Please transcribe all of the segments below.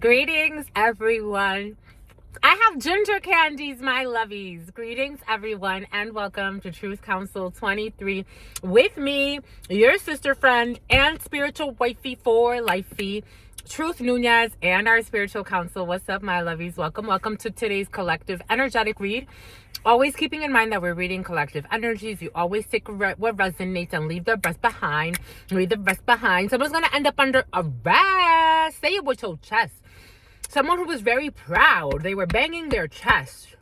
Greetings, everyone. I have ginger candies, my lovies. Greetings, everyone, and welcome to Truth Council 23 with me, your sister friend and spiritual wifey for lifey, Truth Nuñez, and our spiritual council. What's up, my lovies? Welcome to today's collective energetic read. Always keeping in mind that we're reading collective energies. You always take what resonates and leave the rest behind. Leave the rest behind. Someone's going to end up under arrest. Say it with your chest. Someone who was very proud. They were banging their chest.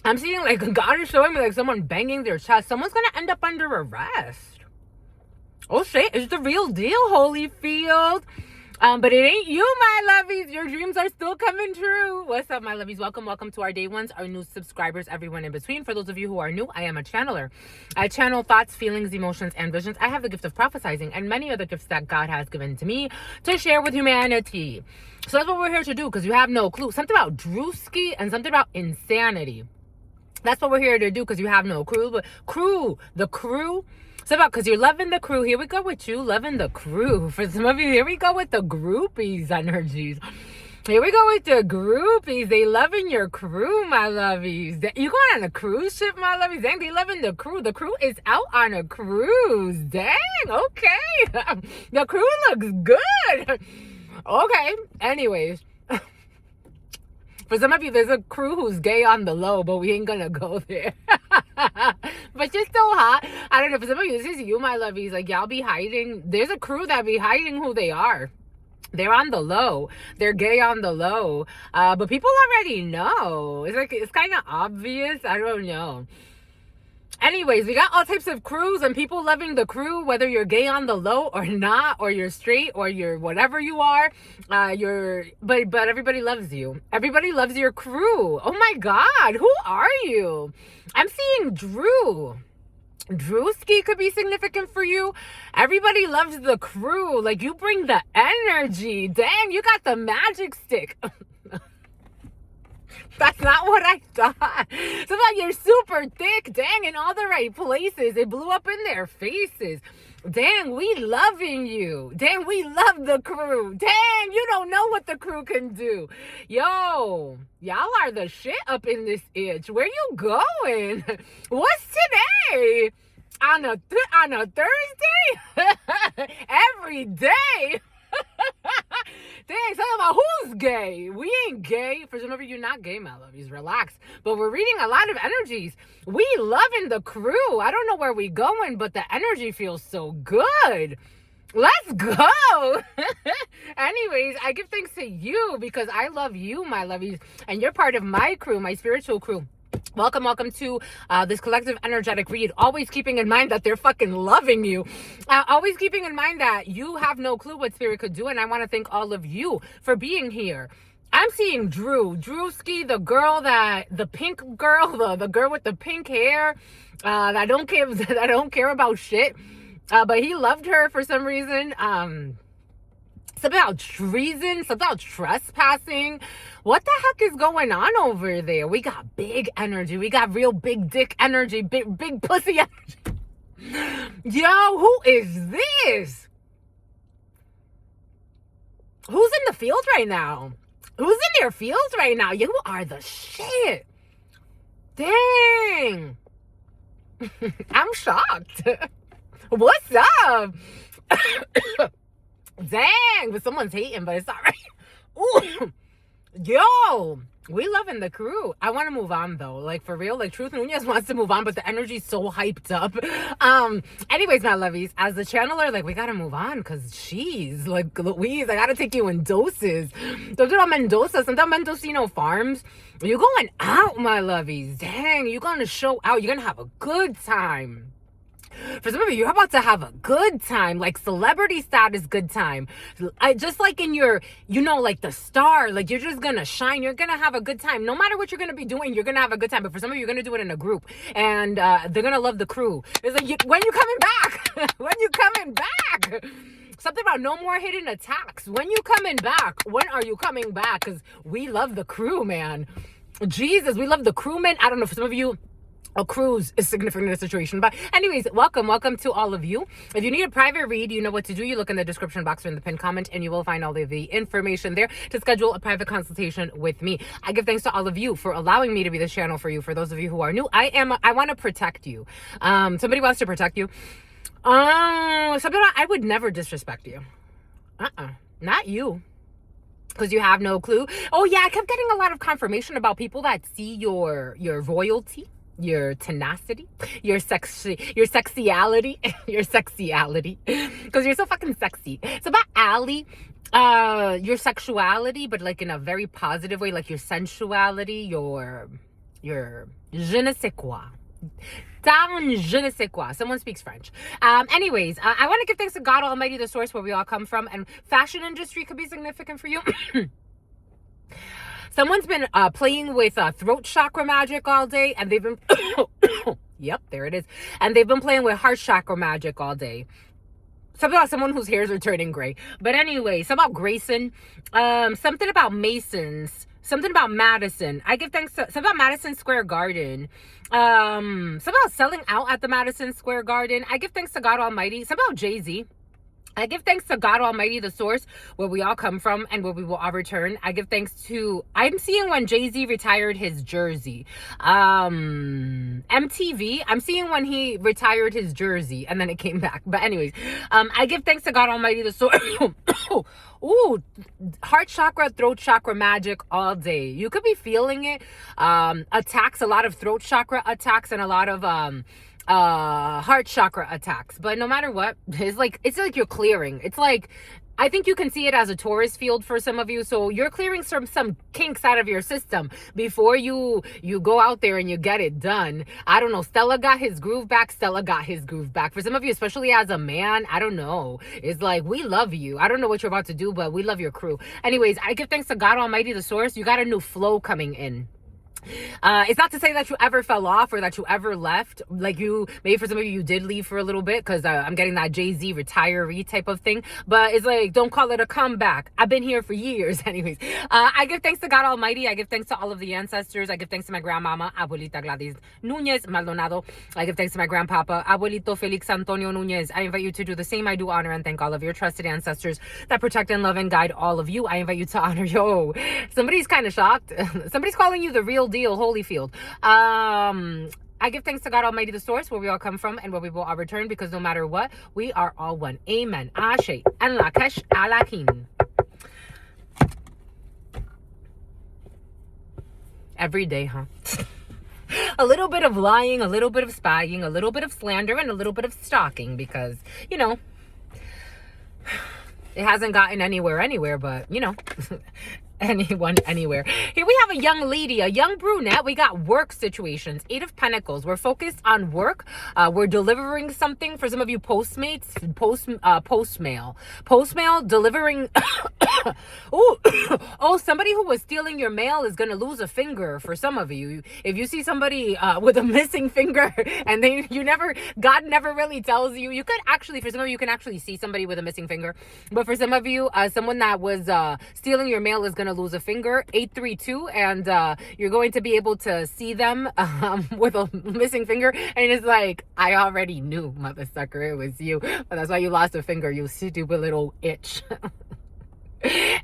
I'm seeing like God is showing me like someone banging their chest. Someone's going to end up under arrest. Oh shit, it's the real deal, Holyfield. But it ain't you, my lovies. Your dreams are still coming true. What's up, my lovies? Welcome to our day ones, our new subscribers, everyone in between. For those of you who are new, I am a channeler. I channel thoughts, feelings, emotions, and visions. I have the gift of prophesizing and many other gifts that God has given to me to share with humanity. So that's what we're here to do, because you have no clue. Something about Drewski and something about insanity. That's what we're here to do, because you have no clue. But the crew. So about, because you're loving the crew. Here we go with you, loving the crew. For some of you, here we go with the groupies energies. Here we go with the groupies. They loving your crew, my lovies. You going on a cruise ship, my lovies? Dang, they loving the crew. The crew is out on a cruise. Dang, okay. The crew looks good. Okay, anyways. For some of you, there's a crew who's gay on the low, but we ain't gonna go there. But you're still hot. I don't know. For some of you, this is you, my lovies. Like, y'all be hiding. There's a crew that be hiding who they are. They're on the low. They're gay on the low. But people already know. It's kind of obvious. I don't know. Anyways, we got all types of crews and people loving the crew, whether you're gay on the low or not, or you're straight, or you're whatever you are. But everybody loves you. Everybody loves your crew. Oh my God, who are you? I'm seeing Drew. Drewski could be significant for you. Everybody loves the crew. Like, you bring the energy. Dang, you got the magic stick. That's not what I thought. So like, you're super thick, dang, in all the right places. It blew up in their faces. Dang, we loving you. Dang, we love the crew. Dang, you don't know what the crew can do. Yo, y'all are the shit up in this itch. Where you going? What's today? On a Thursday? Every day. Dang, talking about who's gay. We ain't gay. For some of you, not gay, my lovies. Relax. But we're reading a lot of energies. We loving the crew. I don't know where we going, but the energy feels so good. Let's go. Anyways, I give thanks to you because I love you, my lovies. And you're part of my crew, my spiritual crew. Welcome to this collective energetic read. Always keeping in mind that they're fucking loving you. Always keeping in mind that you have no clue what spirit could do. And I want to thank all of you for being here. I'm seeing Drewski, the pink girl, the girl with the pink hair. That don't care about shit. But he loved her for some reason. Something about treason, something about trespassing. What the heck is going on over there? We got big energy. We got real big dick energy, big pussy energy. Yo, who is this? Who's in the field right now? Who's in their fields right now? You are the shit. Dang. I'm shocked. What's up? Dang, but someone's hating, but it's all right. Ooh, yo, we loving the crew. I want to move on though, like for real. Like Truth Nuñez wants to move on, but the energy's so hyped up. Anyways, my lovies, as the channeler, like we gotta move on because she's like Louise. I gotta take you in doses. Don't you know Mendoza? Sometimes Mendocino Farms. You're going out, my lovies. Dang, you're gonna show out. You're gonna have a good time. For some of you, you're about to have a good time, like celebrity status good time. Just like in your, like the star, like you're just gonna shine. You're gonna have a good time. No matter what you're gonna be doing, you're gonna have a good time. But for some of you, you're gonna do it in a group. And they're gonna love the crew. It's like, when you coming back? When you coming back? Something about no more hidden attacks. When you coming back? When are you coming back? Because we love the crew, man. Jesus, we love the crewmen. I don't know, for some of you, a cruise is significant in the situation. But anyways, welcome to all of you. If you need a private read, you know what to do. You look in the description box or in the pinned comment, and you will find all of the information there to schedule a private consultation with me. I give thanks to all of you for allowing me to be this channel for you. For those of you who are new, I want to protect you. Somebody wants to protect you. I would never disrespect you. Not you. Because you have no clue. Oh yeah, I kept getting a lot of confirmation about people that see your royalty, your tenacity, your sexuality, because you're so fucking sexy. It's about Allie, your sexuality, but like in a very positive way, like your sensuality, your je ne sais quoi. Down je ne sais quoi. Someone speaks French. Anyways, I want to give thanks to God Almighty, the source where we all come from, and fashion industry could be significant for you. Someone's been playing with throat chakra magic all day, and they've been yep, there it is. And they've been playing with heart chakra magic all day. Something about someone whose hairs are turning gray. But anyway, something about Grayson, something about Masons, something about Madison. I give thanks to something about Madison Square Garden. Something about selling out at the Madison Square Garden. I give thanks to God Almighty. Something about Jay-Z. I give thanks to God Almighty, the source where we all come from and where we will all return. I give thanks to, I'm seeing when Jay-Z retired his jersey. MTV, I'm seeing when he retired his jersey and then it came back. But anyways, I give thanks to God Almighty, the source. Ooh, heart chakra, throat chakra magic all day. You could be feeling it. Attacks, a lot of throat chakra attacks and a lot of, heart chakra attacks. But no matter what, it's like you're clearing. It's like, I think you can see it as a Taurus field for some of you. So you're clearing some kinks out of your system before you go out there and you get it done. I don't know. Stella got his groove back. For some of you, especially as a man, I don't know. It's like, we love you. I don't know what you're about to do, but we love your crew. Anyways, I give thanks to God Almighty, the source. You got a new flow coming in. It's not to say that you ever fell off or that you ever left. Like maybe for some of you did leave for a little bit, because I'm getting that Jay-Z retiree type of thing. But it's like, don't call it a comeback. I've been here for years. Anyways, I give thanks to God Almighty. I give thanks to all of the ancestors. I give thanks to my grandmama, Abuelita Gladys Nuñez Maldonado. I give thanks to my grandpapa, Abuelito Felix Antonio Nuñez. I invite you to do the same. I do honor and thank all of your trusted ancestors that protect and love and guide all of you. I invite you to honor. Somebody's kind of shocked. Somebody's calling you the real deal, Holyfield. I give thanks to God Almighty, the source where we all come from and where we will all return, because no matter what, we are all one. Amen. Ashe. And Lakesh Alakin. Every day, huh? A little bit of lying, a little bit of spying, a little bit of slander, and a little bit of stalking, because, you know, it hasn't gotten anywhere, but, you know, anyone, anywhere. Here we have a young lady, a young brunette. We got work situations. 8 of Pentacles. We're focused on work. We're delivering something. For some of you, Postmates, postmail, delivering. Oh, somebody who was stealing your mail is going to lose a finger. For some of you, if you see somebody with a missing finger and God never really tells you, you could actually, for some of you, you can actually see somebody with a missing finger. But for some of you, someone that was stealing your mail is going to lose a finger. 832, and you're going to be able to see them with a missing finger, and it's like, I already knew, mother sucker, it was you, but that's why you lost a finger, you stupid little itch.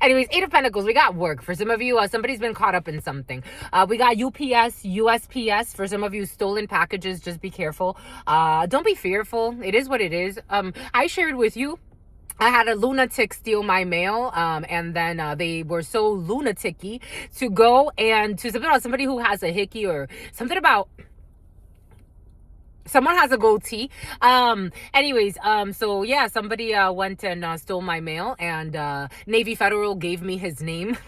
Anyways, 8 of Pentacles. We got work. For some of you, somebody's been caught up in something. We got UPS, USPS. For some of you, stolen packages. Just be careful. Don't be fearful. It is what it is. I shared with you, I had a lunatic steal my mail, and then they were so lunatic-y to go and to something about somebody who has a hickey, or something about someone has a goatee. Anyways, so yeah, somebody went and stole my mail, and Navy Federal gave me his name.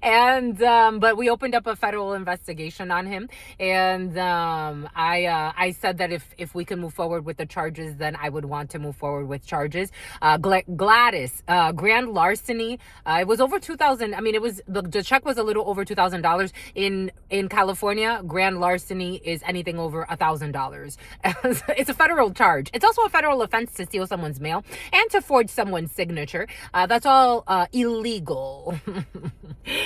And but we opened up a federal investigation on him, and I said that if we can move forward with the charges, then I would want to move forward with charges. Gladys, grand larceny. It was over $2,000. I mean, it was the check was a little over $2,000 in California. Grand larceny is anything over $1,000. It's a federal charge. It's also a federal offense to steal someone's mail and to forge someone's signature. That's all illegal.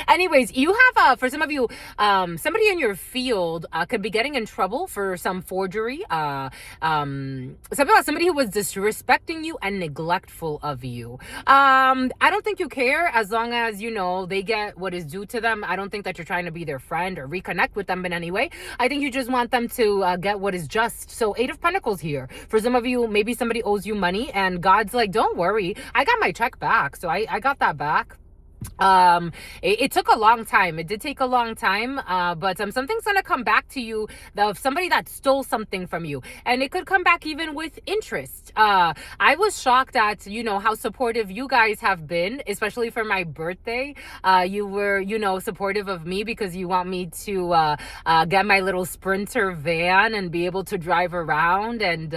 Anyways, you have, for some of you, somebody in your field could be getting in trouble for some forgery. Somebody who was disrespecting you and neglectful of you. I don't think you care as long as, they get what is due to them. I don't think that you're trying to be their friend or reconnect with them in any way. I think you just want them to get what is just. So 8 of Pentacles here. For some of you, maybe somebody owes you money and God's like, don't worry. I got my check back. So I got that back. It took a long time. It did take a long time, but something's gonna come back to you of somebody that stole something from you, and it could come back even with interest. I was shocked at how supportive you guys have been, especially for my birthday. You were supportive of me because you want me to get my little Sprinter van and be able to drive around and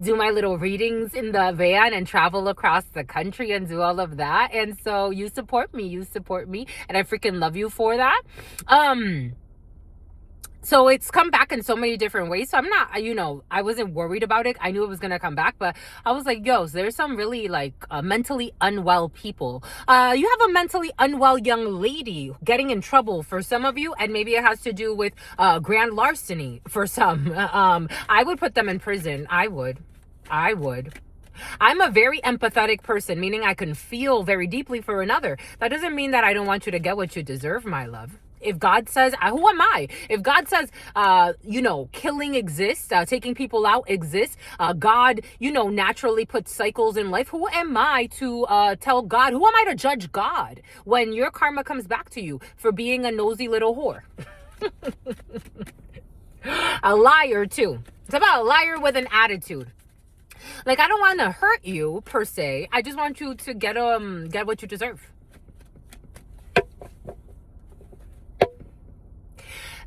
do my little readings in the van and travel across the country and do all of that. And so you support me, and I freaking love you for that. So it's come back in so many different ways. So I'm not, I wasn't worried about it. I knew it was going to come back, but I was like, there's some really mentally unwell people. You have a mentally unwell young lady getting in trouble for some of you. And maybe it has to do with grand larceny for some. I would put them in prison. I would. I'm a very empathetic person, meaning I can feel very deeply for another. That doesn't mean that I don't want you to get what you deserve, my love. If God says, who am I? If God says, killing exists, taking people out exists, God, naturally puts cycles in life. Who am I to tell God? Who am I to judge God when your karma comes back to you for being a nosy little whore? A liar, too. It's about a liar with an attitude. I don't want to hurt you per se. I just want you to get what you deserve.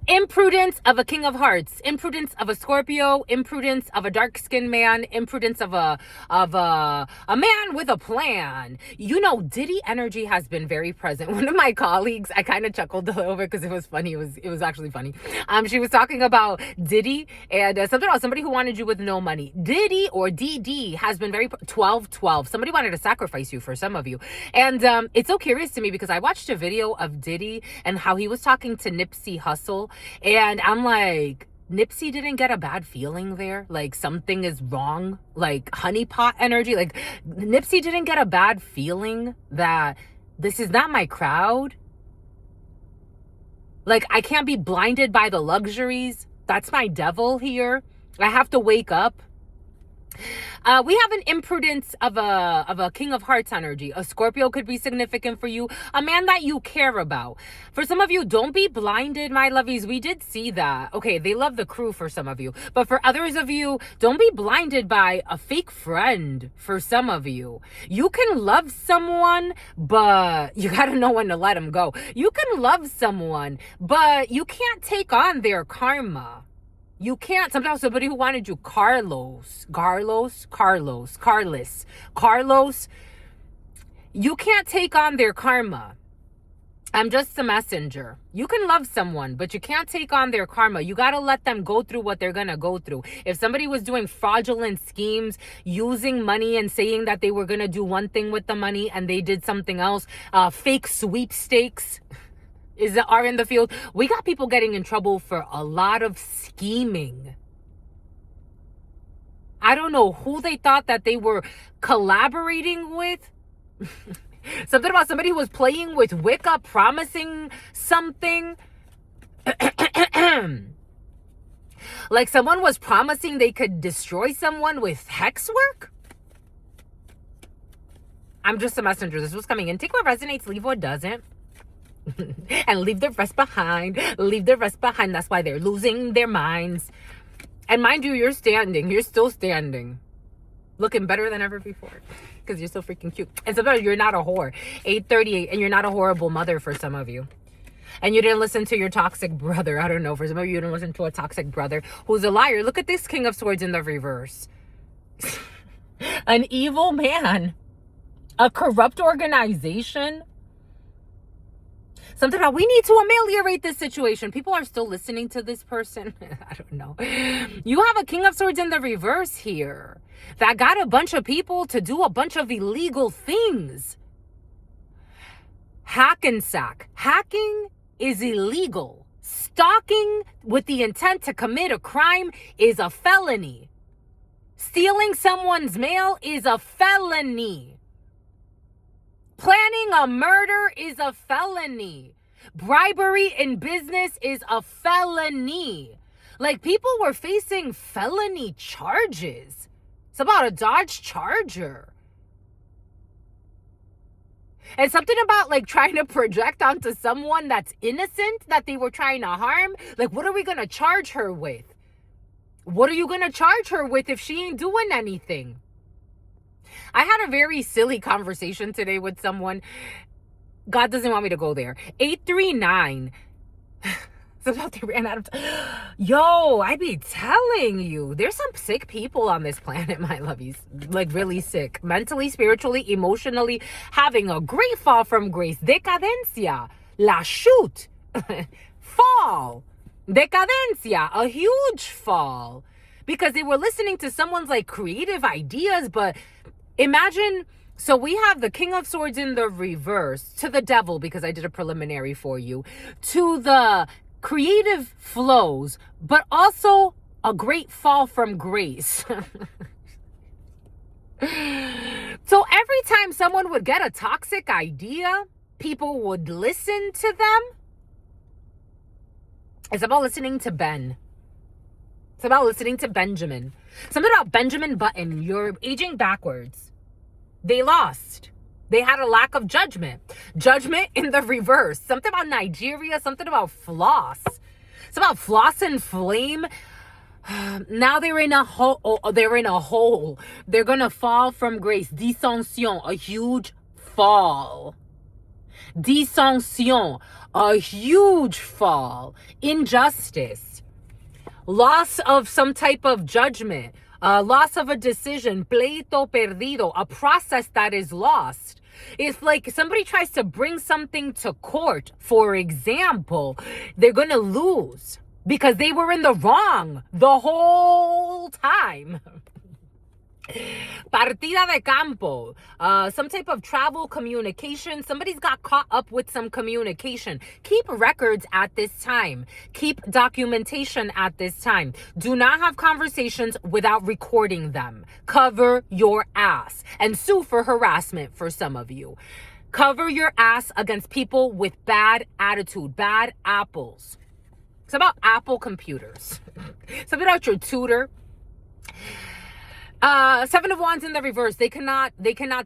Imprudence of a King of Hearts, imprudence of a Scorpio, imprudence of a dark-skinned man, imprudence of a man with a plan. Diddy energy has been very present. One of my colleagues, I kind of chuckled a little bit because it was funny. It was actually funny. She was talking about Diddy and something about somebody who wanted you with no money. Diddy or DD has been very 12-12. Somebody wanted to sacrifice you for some of you. And it's so curious to me because I watched a video of Diddy and how he was talking to Nipsey Hussle. And I'm like, Nipsey didn't get a bad feeling there. Something is wrong. Honeypot energy. Nipsey didn't get a bad feeling that this is not my crowd. I can't be blinded by the luxuries. That's my devil here. I have to wake up. We have an imprudence of a King of Hearts energy. A Scorpio could be significant for you. A man that you care about. For some of you, don't be blinded, my lovies. We did see that. Okay, they love the crew for some of you. But for others of you, don't be blinded by a fake friend for some of you. You can love someone, but you got to know when to let them go. You can love someone, but you can't take on their karma. You can't. Sometimes somebody who wanted you, Carlos, you can't take on their karma. I'm just a messenger. You can love someone, but you can't take on their karma. You got to let them go through what they're going to go through. If somebody was doing fraudulent schemes, using money and saying that they were going to do one thing with the money and they did something else, fake sweepstakes are in the field. We got people getting in trouble for a lot of scheming. I don't know who they thought that they were collaborating with. Something about somebody who was playing with Wicca, promising something. Someone was promising they could destroy someone with hex work. I'm just a messenger. This was coming in. Take what resonates, leave what doesn't. And leave the rest behind. Leave the rest behind. That's why they're losing their minds. And mind you, you're standing. You're still standing. Looking better than ever before. Because you're so freaking cute. And sometimes you're not a whore. 838. And you're not a horrible mother for some of you. And you didn't listen to your toxic brother. I don't know. For some of you, you didn't listen to a toxic brother who's a liar. Look at this King of Swords in the reverse. An evil man. A corrupt organization. Something about we need to ameliorate this situation. People are still listening to this person. I don't know. You have a King of Swords in the reverse here that got a bunch of people to do a bunch of illegal things. Hack and sack. Hacking is illegal. Stalking with the intent to commit a crime is a felony. Stealing someone's mail is a felony. Planning a murder is a felony. Bribery in business is a felony. Like, people were facing felony charges. It's about a Dodge Charger. And something about like trying to project onto someone that's innocent that they were trying to harm. Like, what are we going to charge her with? What are you going to charge her with if she ain't doing anything? I had a very silly conversation today with someone. God doesn't want me to go there. 839. It's about they ran out of time. Yo, I be telling you, there's some sick people on this planet, my lovies. Like, really sick. Mentally, spiritually, emotionally, having a great fall from grace. Decadencia. La chute. Fall. Decadencia. A huge fall. Because they were listening to someone's like creative ideas, but imagine... So we have the King of Swords in the reverse to the devil, because I did a preliminary for you, to the creative flows, but also a great fall from grace. So every time someone would get a toxic idea, people would listen to them. It's about listening to Ben. It's about listening to Benjamin. Something about Benjamin Button. You're aging backwards. They lost. They had a lack of judgment. Judgment in the reverse. Something about Nigeria. Something about floss. It's about floss and flame. Now they're in a hole. They're in a hole. They're going to fall from grace. Dissension. A huge fall. Dissension. A huge fall. Injustice. Loss of some type of judgment. Loss of a decision, pleito perdido, a process that is lost. If like somebody tries to bring something to court, for example, they're going to lose because they were in the wrong the whole time. Partida de campo, some type of travel communication. Somebody's got caught up with some communication. Keep records at this time. Keep documentation at this time. Do not have conversations without recording them. Cover your ass and sue for harassment for some of you. Cover your ass against people with bad attitude, bad apples. It's about Apple computers. It's about your tutor. Seven of Wands in the reverse. They cannot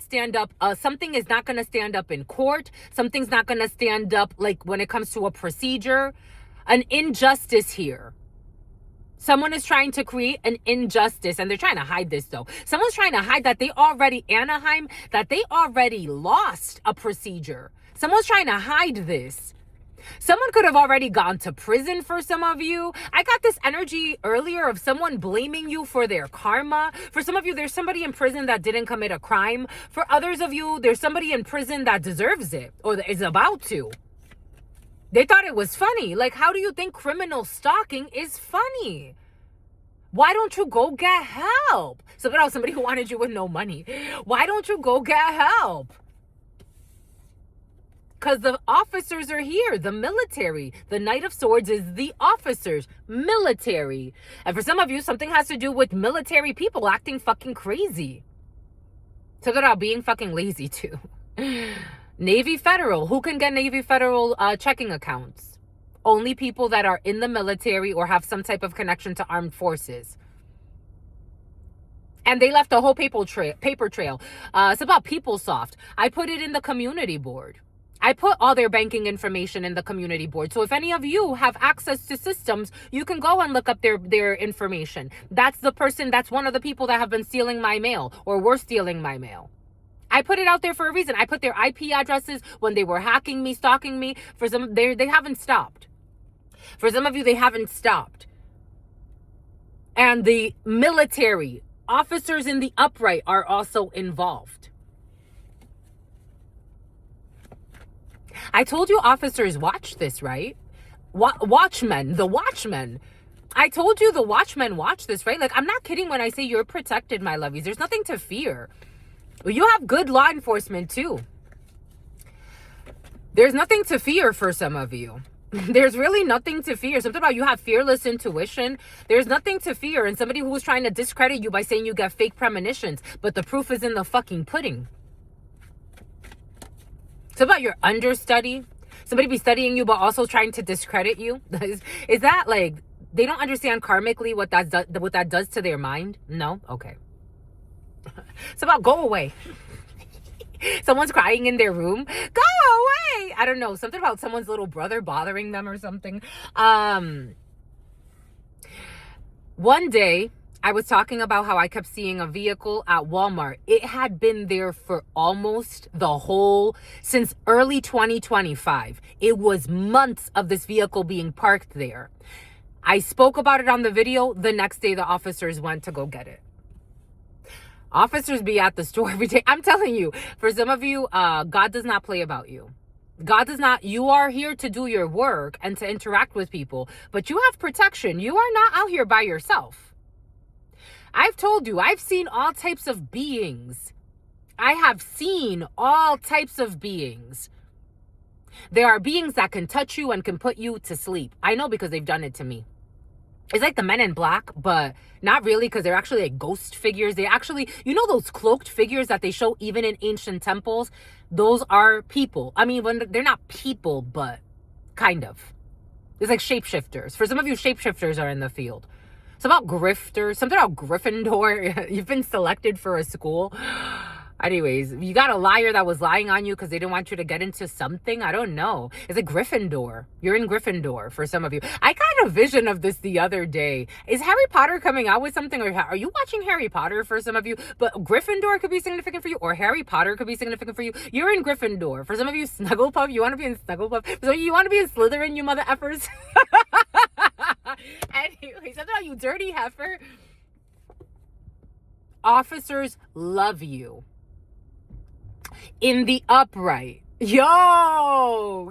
stand up. Something is not going to stand up in court. Something's not going to stand up like when it comes to a procedure. An injustice here. Someone is trying to create an injustice, and they're trying to hide this though. Someone's trying to hide that they already, Anaheim, that they already lost a procedure. Someone's trying to hide this. Someone could have already gone to prison for some of you. I got this energy earlier of someone blaming you for their karma. For some of you, there's somebody in prison that didn't commit a crime. For others of you, there's somebody in prison that deserves it or is about to. They thought it was funny. Like, how do you think criminal stalking is funny? Why don't you go get help? Somebody who wanted you with no money. Why don't you go get help? Because the officers are here, the military. The Knight of Swords is the officers, military. And for some of you, something has to do with military people acting fucking crazy. Something about being fucking lazy too. Navy Federal. Who can get Navy Federal checking accounts? Only people that are in the military or have some type of connection to armed forces. And they left a whole paper trail. It's about PeopleSoft. I put it in the community board. I put all their banking information in the community board. So if any of you have access to systems, you can go and look up their information. That's the person, that's one of the people that have been stealing my mail or were stealing my mail. I put it out there for a reason. I put their IP addresses when they were hacking me, stalking me. For some, they haven't stopped. For some of you, they haven't stopped. And the military, officers in the upright are also involved. I told you officers watch this, right? Watchmen, the watchmen. I told you the watchmen watch this, right? Like, I'm not kidding when I say you're protected, my lovies. There's nothing to fear. You have good law enforcement too. There's nothing to fear for some of you. There's really nothing to fear. Something about you have fearless intuition. There's nothing to fear. And somebody who was trying to discredit you by saying you get fake premonitions, but the proof is in the fucking pudding. It's about your understudy. Somebody be studying you, but also trying to discredit you. Is that like, they don't understand karmically what that does to their mind? No? Okay. It's about go away. Someone's crying in their room. Go away. I don't know. Something about someone's little brother bothering them or something. One day, I was talking about how I kept seeing a vehicle at Walmart. It had been there for almost since early 2025. It was months of this vehicle being parked there. I spoke about it on the video. The next day, the officers went to go get it. Officers be at the store every day. I'm telling you, for some of you, God does not play about you. God does not, you are here to do your work and to interact with people, but you have protection. You are not out here by yourself. I've told you, I've seen all types of beings. I have seen all types of beings. There are beings that can touch you and can put you to sleep. I know because they've done it to me. It's like the Men in Black, but not really, because they're actually like ghost figures. They actually, you know those cloaked figures that they show even in ancient temples? Those are people. I mean, when they're not people, but kind of. It's like shapeshifters. For some of you, shapeshifters are in the field. It's about grifters. Something about Gryffindor. You've been selected for a school. Anyways, you got a liar that was lying on you because they didn't want you to get into something. I don't know. It's a Gryffindor. You're in Gryffindor for some of you. I got a vision of this the other day. Is Harry Potter coming out with something? Or are you watching Harry Potter for some of you? But Gryffindor could be significant for you. Or Harry Potter could be significant for you. You're in Gryffindor. For some of you, Snugglepuff. You want to be in Snugglepuff. For some of you want to be in Slytherin, you mother effers. Anyway, something about you dirty heifer. Officers love you. In the upright. Yo, I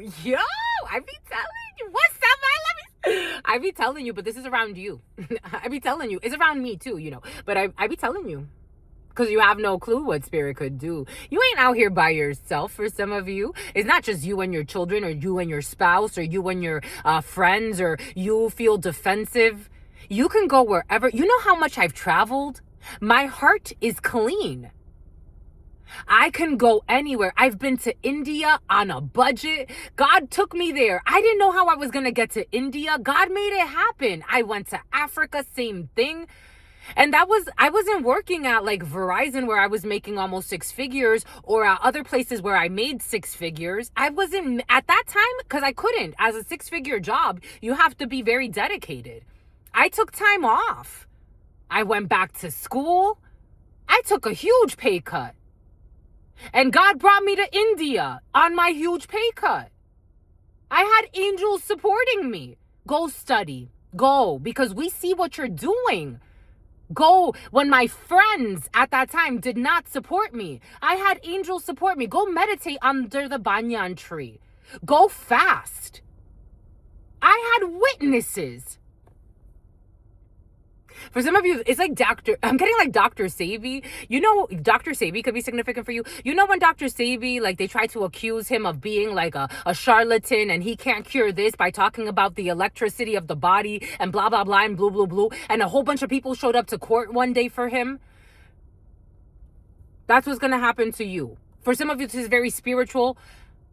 be telling you. What's up, my lovies? I be telling you, but this is around you. I be telling you. It's around me too, you know. But I be telling you. Because you have no clue what spirit could do. You ain't out here by yourself for some of you. It's not just you and your children, or you and your spouse, or you and your friends, or you feel defensive. You can go wherever. You know how much I've traveled? My heart is clean. I can go anywhere. I've been to India on a budget. God took me there. I didn't know how I was going to get to India. God made it happen. I went to Africa, same thing. And I wasn't working at like Verizon where I was making almost 6 figures, or at other places where I made 6 figures. I wasn't at that time because I couldn't. As a 6-figure job, you have to be very dedicated. I took time off. I went back to school. I took a huge pay cut. And God brought me to India on my huge pay cut. I had angels supporting me. Go study. Go, because we see what you're doing. Go. When my friends at that time did not support me, I had angels support me. Go meditate under the banyan tree. Go fast. I had witnesses. For some of you, it's like I'm getting like Dr. Savy. You know, Dr. Savy could be significant for you. You know when Dr. Savy, like they try to accuse him of being like a charlatan and he can't cure this by talking about the electricity of the body and blah, blah, blah, and blue, blue, blue. And a whole bunch of people showed up to court one day for him. That's what's going to happen to you. For some of you, this is very spiritual.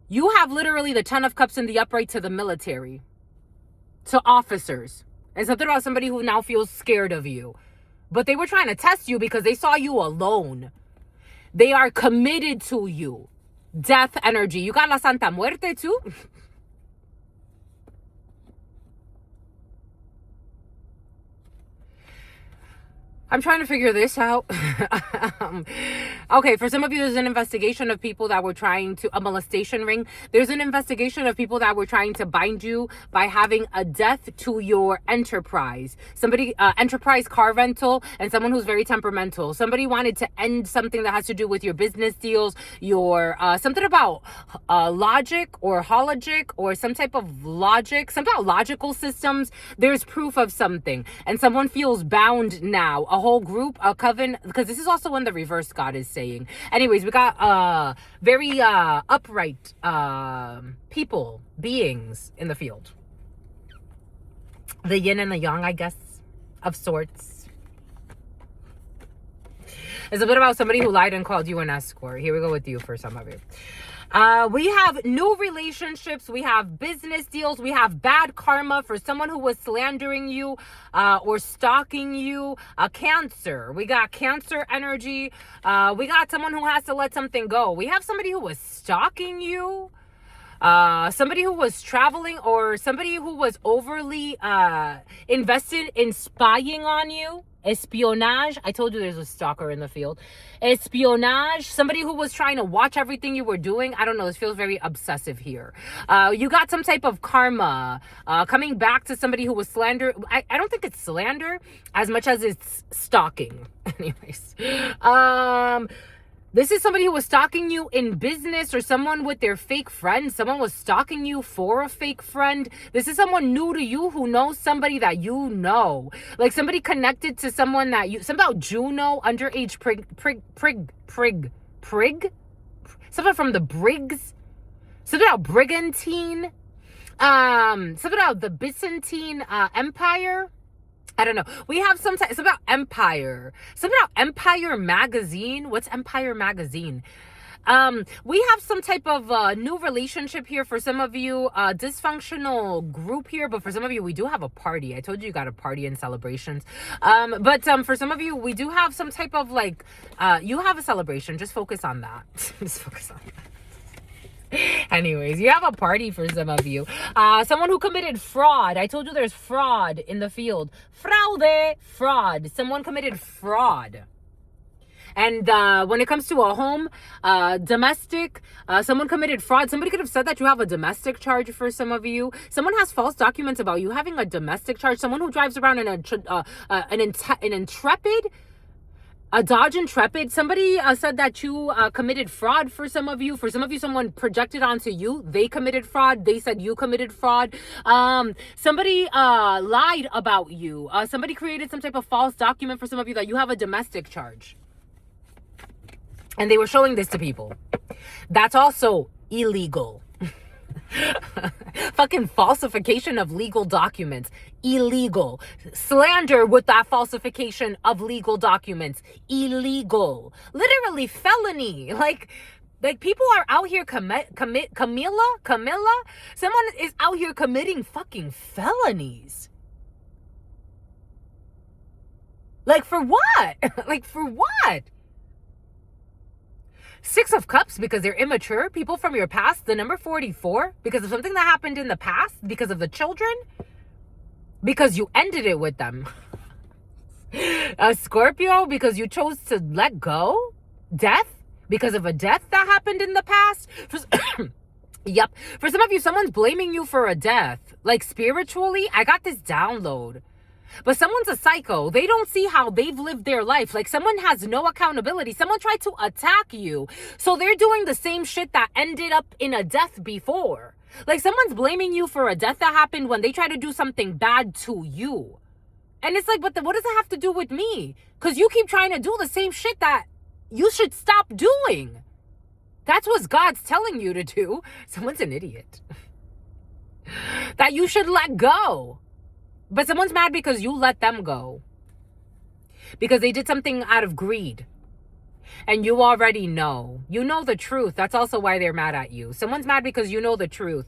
You have literally the 10 of cups in the upright to the military, to officers. And something about somebody who now feels scared of you. But they were trying to test you because they saw you alone. They are committed to you. Death energy. You got La Santa Muerte too? I'm trying to figure this out. Okay, for some of you, there's an investigation of people that were trying to, a molestation ring. There's an investigation of people that were trying to bind you by having a death to your enterprise. Somebody, enterprise car rental, and someone who's very temperamental. Somebody wanted to end something that has to do with your business deals, your, something about logic or hologic or some type of logic, something about logical systems. There's proof of something, and someone feels bound now. A whole group, a coven, because this is also when the reverse God is saying. Anyways, we got very upright people, beings in the field. The yin and the yang, I guess, of sorts. It's a bit about somebody who lied and called you an escort. Here we go with you for some of you. We have new relationships. We have business deals. We have bad karma for someone who was slandering you or stalking you. Cancer. We got cancer energy. We got someone who has to let something go. We have somebody who was stalking you. Somebody who was traveling, or somebody who was overly invested in spying on you. Espionage. I told you there's a stalker in the field. Espionage. Somebody who was trying to watch everything you were doing. I don't know. This feels very obsessive here. You got some type of karma coming back to somebody who was slander. I don't think it's slander as much as it's stalking. Anyways. This is somebody who was stalking you in business, or someone with their fake friend. Someone was stalking you for a fake friend. This is someone new to you who knows somebody that you know. Like somebody connected to someone that you... Something about Juno, underage prig? Something from the Briggs. Something about brigantine. Something about the Byzantine Empire. I don't know. We have it's about Empire. Something about Empire Magazine. What's Empire Magazine? We have some type of new relationship here for some of you. Dysfunctional group here, but for some of you, we do have a party. I told you you got a party and celebrations. But for some of you, we do have some type of like, you have a celebration. Just focus on that. Just focus on that. Anyways, you have a party for some of you. Someone who committed fraud. I told you there's fraud in the field. Fraude. Fraud. Someone committed fraud. And when it comes to a home, domestic, someone committed fraud. Somebody could have said that you have a domestic charge for some of you. Someone has false documents about you having a domestic charge. Someone who drives around in an Intrepid. A Dodge Intrepid. Somebody said that you committed fraud for some of you. For some of you, someone projected onto you. They committed fraud. They said you committed fraud. Somebody lied about you. Somebody created some type of false document for some of you that you have a domestic charge. And they were showing this to people. That's also illegal. Fucking falsification of legal documents. Illegal. Slander with that falsification of legal documents. Illegal. Literally felony. Like people are out here Camilla? Someone is out here committing fucking felonies. Like for what? Like for what? Six of Cups because they're immature. People from your past. The number 44 because of something that happened in the past. Because of the children. Because you ended it with them. A Scorpio because you chose to let go. Death because of a death that happened in the past. Yep. For some of you, someone's blaming you for a death. Like spiritually, I got this download. But someone's a psycho. They don't see how they've lived their life. Like someone has no accountability. Someone tried to attack you. So they're doing the same shit that ended up in a death before. Like someone's blaming you for a death that happened when they try to do something bad to you. And it's like, but what does it have to do with me? Because you keep trying to do the same shit that you should stop doing. That's what God's telling you to do. Someone's an idiot. That you should let go. But someone's mad because you let them go. Because they did something out of greed. And you already know. You know the truth. That's also why they're mad at you. Someone's mad because you know the truth.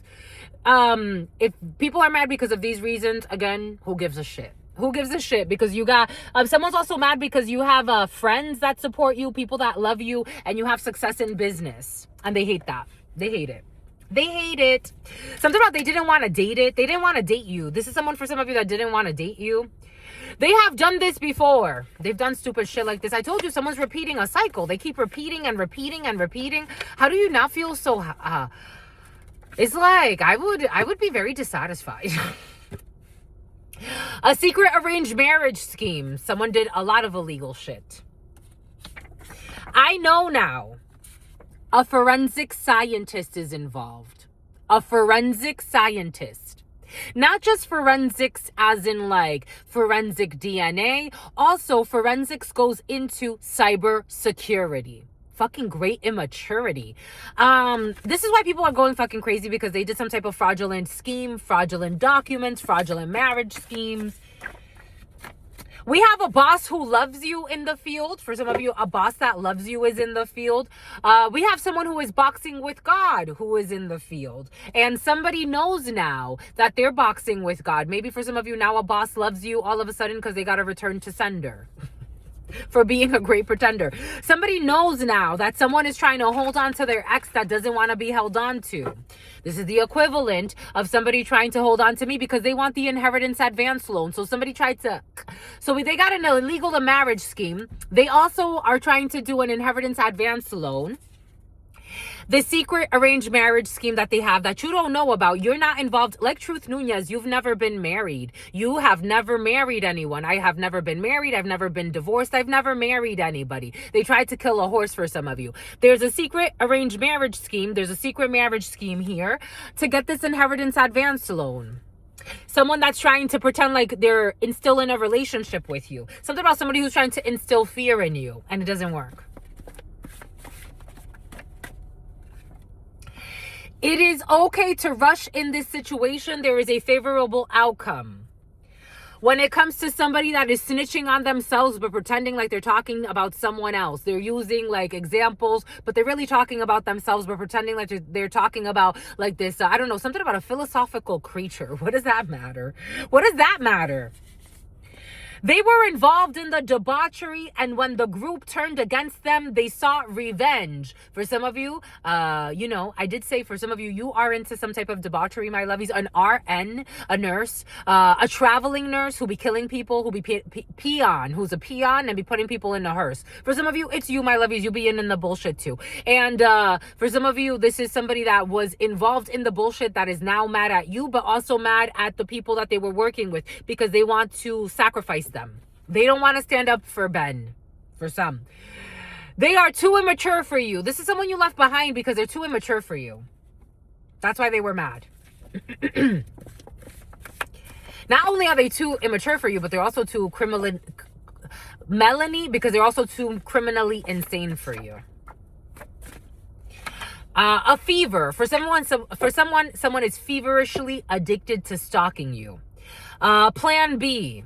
If people are mad because of these reasons, again, who gives a shit? Who gives a shit? Because you got... someone's also mad because you have friends that support you, people that love you, and you have success in business. And they hate that. They hate it. They hate it. Something about they didn't want to date it. They didn't want to date you. This is someone for some of you that didn't want to date you. They have done this before. They've done stupid shit like this. I told you someone's repeating a cycle. They keep repeating and repeating and repeating. How do you not feel so... it's like, I would be very dissatisfied. A secret arranged marriage scheme. Someone did a lot of illegal shit. I know now. A forensic scientist is involved. A forensic scientist. Not just forensics as in like forensic DNA. Also, forensics goes into cyber security. Fucking great immaturity. This is why people are going fucking crazy, because they did some type of fraudulent scheme, fraudulent documents, fraudulent marriage schemes. We have a boss who loves you in the field. For some of you, a boss that loves you is in the field. We have someone who is boxing with God who is in the field. And somebody knows now that they're boxing with God. Maybe for some of you now, a boss loves you all of a sudden because they got to return to sender for being a great pretender. Somebody knows now that someone is trying to hold on to their ex that doesn't want to be held on to. This is the equivalent of somebody trying to hold on to me because they want the inheritance advance loan. So somebody tried to, so they got an illegal marriage scheme. They also are trying to do an inheritance advance loan. The secret arranged marriage scheme that they have that you don't know about. You're not involved. Like Truth Nuñez, you've never been married. You have never married anyone. I have never been married. I've never been divorced. I've never married anybody. They tried to kill a horse for some of you. There's a secret arranged marriage scheme. There's a secret marriage scheme here to get this inheritance advance loan. Someone that's trying to pretend like they're instilling a relationship with you. Something about somebody who's trying to instill fear in you, and it doesn't work. It is okay to rush in this situation. There is a favorable outcome. When it comes to somebody that is snitching on themselves but pretending like they're talking about someone else, they're using like examples, but they're really talking about themselves but pretending like they're talking about like this, I don't know, something about a philosophical creature. What does that matter? What does that matter? They were involved in the debauchery, and when the group turned against them, they sought revenge. For some of you, I did say for some of you, you are into some type of debauchery, my lovies. An RN, a nurse, a traveling nurse who be killing people, who be peon, who's a peon and be putting people in a hearse. For some of you, it's you, my lovies. You be in the bullshit too. And for some of you, this is somebody that was involved in the bullshit that is now mad at you, but also mad at the people that they were working with because they want to sacrifice them. They don't want to stand up for Ben. For some, they are too immature for you. This is someone you left behind because they're too immature for you. That's why they were mad. Not only are they too immature for you, but they're also too Melanie, because they're also too criminally insane for you. A fever for someone. Someone is feverishly addicted to stalking you. Plan B.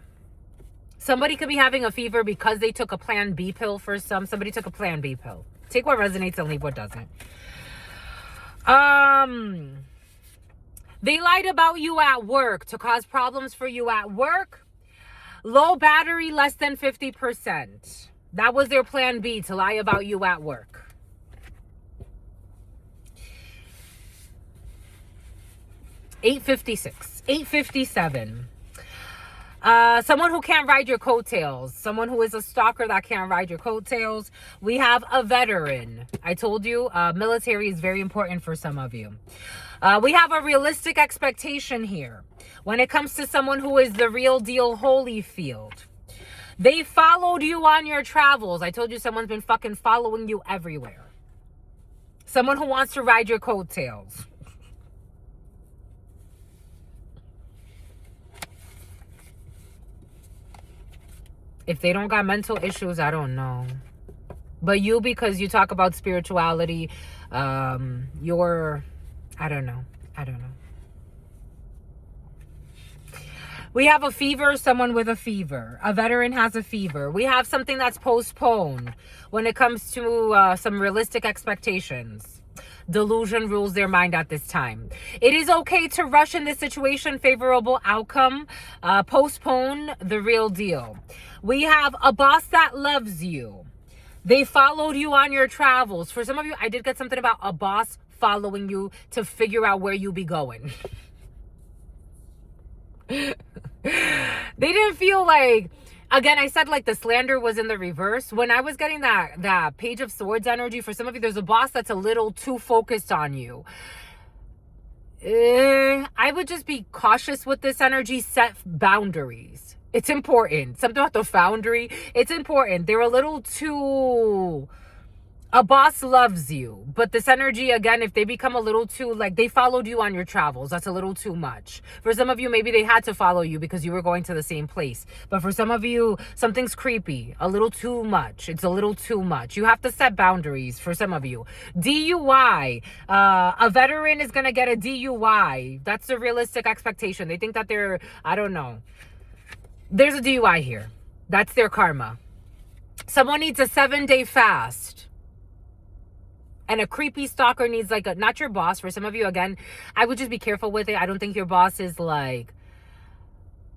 Somebody could be having a fever because they took a Plan B pill for some. Somebody took a Plan B pill. Take what resonates and leave what doesn't. They lied about you at work to cause problems for you at work. Low battery, less than 50%. That was their Plan B, to lie about you at work. $8.56. $8.57. Someone who can't ride your coattails. Someone who is a stalker that can't ride your coattails. We have a veteran. I told you, military is very important for some of you. We have a realistic expectation here. When it comes to someone who is the real deal Holyfield. They followed you on your travels. I told you someone's been fucking following you everywhere. Someone who wants to ride your coattails. If they don't got mental issues, I don't know. But you, because you talk about spirituality, you're, I don't know. We have a fever, someone with a fever. A veteran has a fever. We have something that's postponed when it comes to some realistic expectations. Delusion rules their mind at this time. It is okay to rush in this situation. Favorable outcome. Postpone the real deal. We have a boss that loves you. They followed you on your travels. For some of you, I did get something about a boss following you to figure out where you be going. They didn't feel like, again, I said like the slander was in the reverse. When I was getting that Page of Swords energy, for some of you, there's a boss that's a little too focused on you. I would just be cautious with this energy. Set boundaries. It's important. Something about the foundry. It's important. They're a little too A boss loves you, but this energy, again, if they become a little too, like, they followed you on your travels, that's a little too much. For some of you, maybe they had to follow you because you were going to the same place. But for some of you, something's creepy, a little too much. It's a little too much. You have to set boundaries for some of you. DUI. A veteran is going to get a DUI. That's the realistic expectation. They think that they're, I don't know. There's a DUI here. That's their karma. Someone needs a 7-day fast. And a creepy stalker needs, like, not your boss. For some of you, again, I would just be careful with it. I don't think your boss is, like,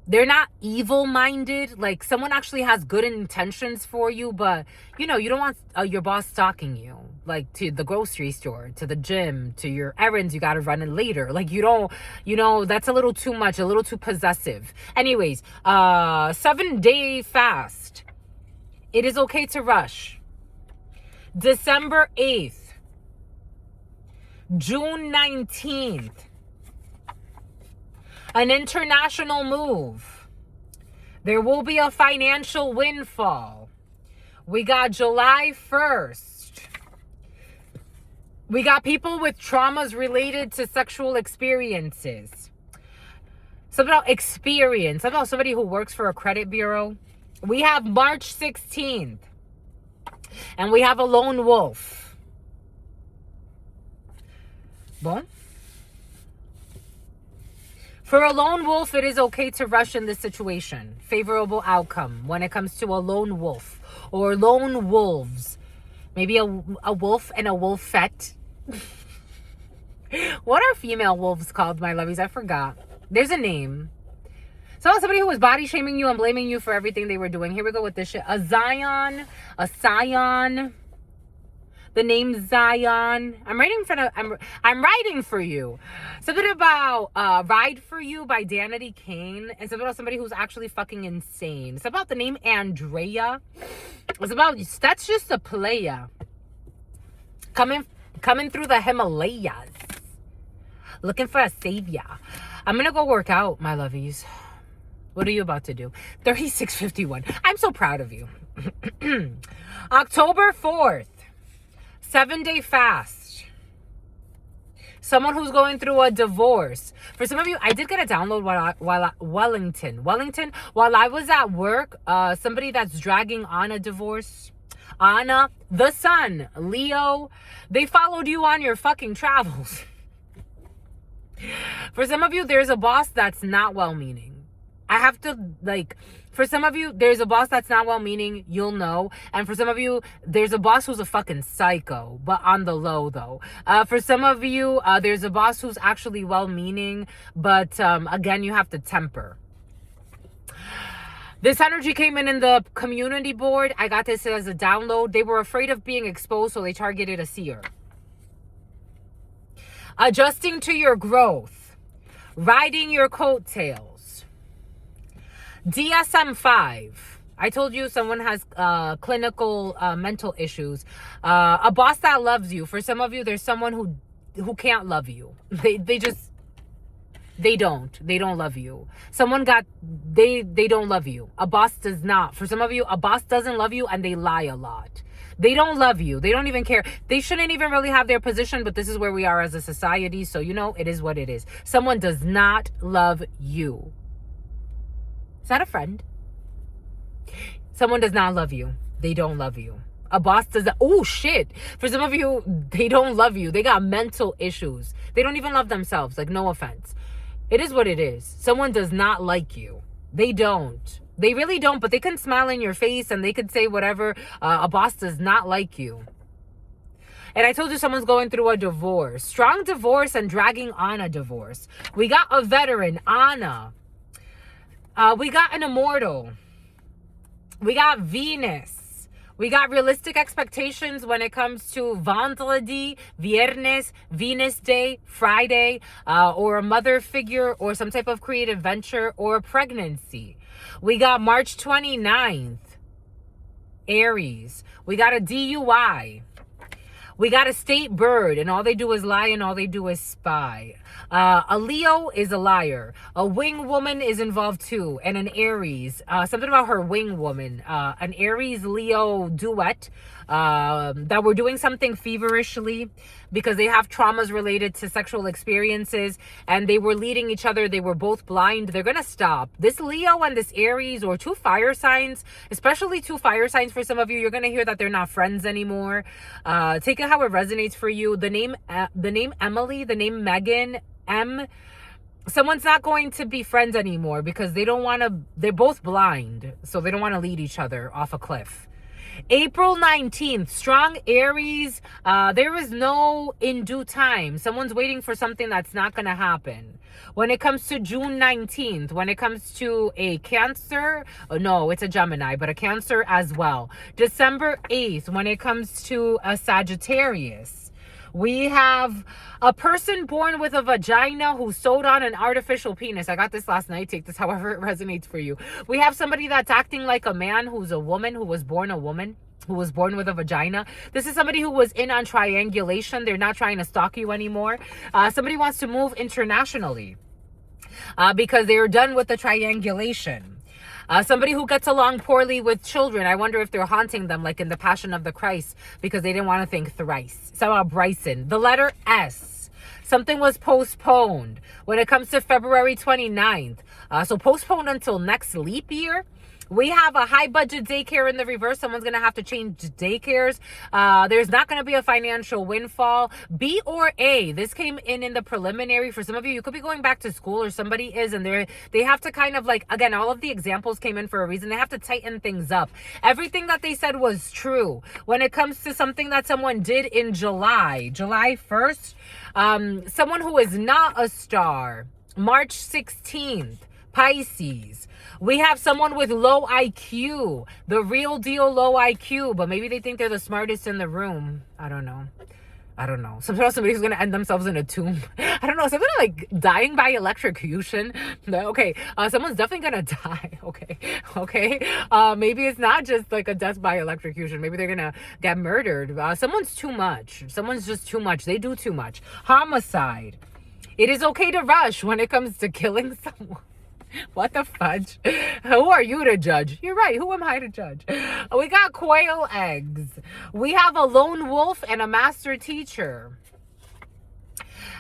they're not evil-minded. Like, someone actually has good intentions for you, but, you know, you don't want your boss stalking you. Like, to the grocery store, to the gym, to your errands you got to run in later. Like, you don't, you know, that's a little too much, a little too possessive. Anyways, 7-day fast. It is okay to rush. December 8th. June 19th, an international move. There will be a financial windfall. We got July 1st. We got people with traumas related to sexual experiences. Something about experience. Something about somebody who works for a credit bureau. We have March 16th. And we have a lone wolf. Bon. For a lone wolf, it is okay to rush in this situation. Favorable outcome when it comes to a lone wolf or lone wolves. Maybe a wolf and a wolfette. What are female wolves called, my lovies? I forgot. There's a name. So somebody who was body shaming you and blaming you for everything they were doing. Here we go with this shit. A Zion, a Scion. The name Zion. I'm writing for you. Something about Ride For You by Danity Kane. And something about somebody who's actually fucking insane. It's about the name Andrea. It's about, that's just a playa. Coming through the Himalayas. Looking for a savior. I'm gonna go work out, my lovies. What are you about to do? 36:51. I'm so proud of you. October 4th. 7-day fast. Someone who's going through a divorce. For some of you, I did get a download while Wellington, while I was at work, somebody that's dragging on a divorce. Anna, the sun, Leo, they followed you on your fucking travels. For some of you, there's a boss that's not well-meaning. I have to, like, for some of you, there's a boss that's not well-meaning, you'll know. And for some of you, there's a boss who's a fucking psycho, but on the low, though. For some of you, there's a boss who's actually well-meaning, but again, you have to temper. This energy came in the community board. I got this as a download. They were afraid of being exposed, so they targeted a seer. Adjusting to your growth. Riding your coattails. DSM-5. I told you someone has clinical mental issues. A boss that loves you. For some of you, there's someone who can't love you. They don't love you. They don't love you. A boss does not. For some of you, a boss doesn't love you and they lie a lot. They don't love you. They don't even care. They shouldn't even really have their position, but this is where we are as a society. So, you know, it is what it is. Someone does not love you. Is that a friend? Someone does not love you. They don't love you. A boss does that. Oh, shit. For some of you, they don't love you. They got mental issues. They don't even love themselves. Like, no offense. It is what it is. Someone does not like you. They don't. They really don't, but they can smile in your face and they could say whatever. A boss does not like you. And I told you someone's going through a divorce. Strong divorce and dragging on a divorce. We got a veteran, Anna. We got an immortal. We got Venus. We got realistic expectations when it comes to Vendredi, Viernes, Venus Day, Friday, or a mother figure, or some type of creative venture, or a pregnancy. We got March 29th, Aries. We got a DUI. We got a state bird, and all they do is lie and all they do is spy. A Leo is a liar. A wing woman is involved too, and an Aries. Something about her wing woman. An Aries-Leo duet. that were doing something feverishly because they have traumas related to sexual experiences, and they were leading each other. They were both blind. They're going to stop. This Leo and this Aries, or two fire signs, especially two fire signs for some of you, you're going to hear that they're not friends anymore. Take it how it resonates for you. The name Emily, the name Megan, someone's not going to be friends anymore because they don't want to, they're both blind, so they don't want to lead each other off a cliff. April 19th, strong Aries. There is no in due time. Someone's waiting for something that's not going to happen. When it comes to June 19th, when it comes to a Cancer, no, it's a Gemini, but a Cancer as well. December 8th, when it comes to a Sagittarius, we have a person born with a vagina who sewed on an artificial penis. I got this last night. Take this however it resonates for you. We have somebody that's acting like a man who's a woman, who was born a woman, who was born with a vagina. This is somebody who was in on triangulation. They're not trying to stalk you anymore. Somebody wants to move internationally because they're done with the triangulation. Somebody who gets along poorly with children. I wonder if they're haunting them like in the Passion of the Christ because they didn't want to think thrice. So Bryson. The letter S. Something was postponed. When it comes to February 29th. So postponed until next leap year. We have a high budget daycare in the reverse. Someone's going to have to change daycares. There's not going to be a financial windfall. B or A. This came in the preliminary. For some of you, you could be going back to school, or somebody is, and they have to kind of like, again, all of the examples came in for a reason. They have to tighten things up. Everything that they said was true. When it comes to something that someone did in July 1st, someone who is not a star, March 16th, Pisces. We have someone with low IQ, the real deal low IQ, but maybe they think they're the smartest in the room. I don't know. Somebody's going to end themselves in a tomb. I don't know. Something like dying by electrocution. Okay. Someone's definitely going to die. Okay. Maybe it's not just like a death by electrocution. Maybe they're going to get murdered. Someone's too much. Someone's just too much. They do too much. Homicide. It is okay to rush when it comes to killing someone. What the fudge? Who are you to judge? You're right. Who am I to judge? We got quail eggs. We have a lone wolf and a master teacher.